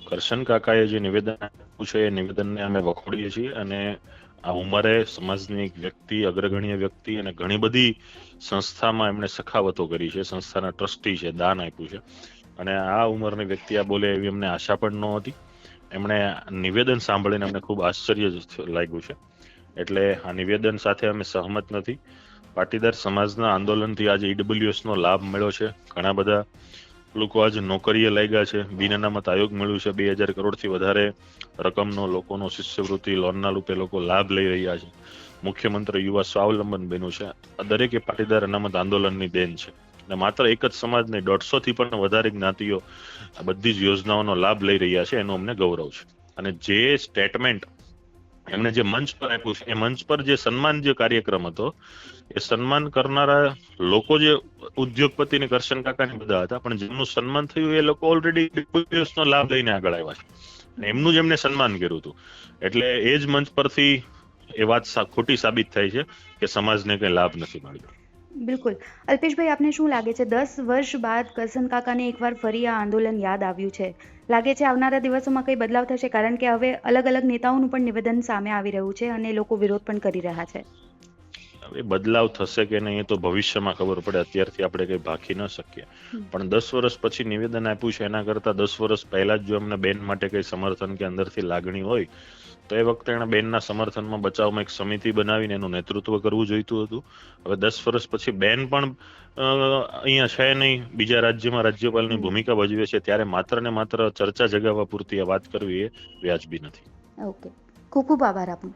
કરશન કાકાએ જે નિવેદન આપ્યું છે એ નિવેદનને અમે વખોડીએ છીએ અને આ ઉંમરે સમાજની એક વ્યક્તિ, અગ્રગણ્ય વ્યક્તિ અને ઘણી બધી સંસ્થામાં એમણે સખાવતો કરી છે, સંસ્થાના ટ્રસ્ટી છે, દાન આપ્યું છે અને આ ઉંમરની વ્યક્તિ આ બોલે એવી અમને આશા પણ નહોતી. એમણે નિવેદન સાંભળીને અમને ખૂબ આશ્ચર્ય લાગ્યું છે. એટલે આ નિવેદન સાથે અમે સહમત નથી. પાટીદાર સમાજના આંદોલનથી આજે ઈડબ્લ્યુએસ નો લાભ મળ્યો છે. ઘણા બધા લોકો આજે નોકરીએ લાગ્યા છે. બિન અનામત આયોગ મળ્યું છે. 2000 કરોડથી વધારે રકમનો લોકોનો શિષ્યવૃત્તિ લોનના રૂપે લોકો લાભ લઈ રહ્યા છે. મુખ્યમંત્રી યુવા સ્વાવલંબન બન્યું છે. આ દરેકે પાટીદાર અનામત આંદોલનની દેન છે અને માત્ર એક જ સમાજ નહીં, 150 થી પણ વધારે જ્ઞાતિઓ આ બધી જ યોજનાઓનો લાભ લઈ રહ્યા છે. એનું અમને ગૌરવ છે. અને જે સ્ટેટમેન્ટ એમણે જે મંચ પર આપ્યું છે, એ મંચ પર જે સન્માન જે કાર્યક્રમ હતો, એ સન્માન કરનારા લોકો જે ઉદ્યોગપતિ ને કરશન કાકા ને બધા હતા, પણ જેમનું સન્માન થયું એ લોકો ઓલરેડી નો લાભ લઈને આગળ આવ્યા છે અને એમનું જ એમને સન્માન કર્યું હતું. એટલે એ જ મંચ પરથી એ વાત ખોટી સાબિત થાય છે કે સમાજને કઈ લાભ નથી મળ્યો. બિલકુલ. અલ્પેશભાઈ, આપને શું લાગે છે, 10 વર્ષ બાદ કરશન કાકાને એકવાર ફરી આ આંદોલન યાદ આવ્યું છે? લાગે છે આવનારા દિવસોમાં કઈ બદલાવ થશે? કારણ કે હવે અલગ અલગ નેતાઓનું પણ નિવેદન સામે આવી રહ્યું છે અને લોકો વિરોધ પણ કરી રહ્યા છે. હવે બદલાવ થશે કે નહીં એ તો ભવિષ્યમાં ખબર પડે. અત્યારથી આપણે કઈ ભાખી ન શકીએ. પણ 10 વર્ષ પછી નિવેદન આપ્યું છે એના કરતા 10 વર્ષ પહેલા જ જો એમને બેન માટે કઈ સમર્થન કે અંદરથી લાગણી હોય તો એ વખતે એણે બેનના સમર્થનમાં બચાવમાં એક સમિતિ બનાવીને એનું નેતૃત્વ કરવું જોઈતું હતું. હવે 10 વર્ષ પછી બેન પણ અહીંયા છે નહીં, બીજા રાજ્યમાં રાજ્યપાલની ભૂમિકા ભજવે છે, ત્યારે માત્ર ને માત્ર ચર્ચા જગાવવા પૂરતી આ વાત કરવી એ વ્યાજબી નથી. ઓકે, ખૂબ ખૂબ આભાર આપનો.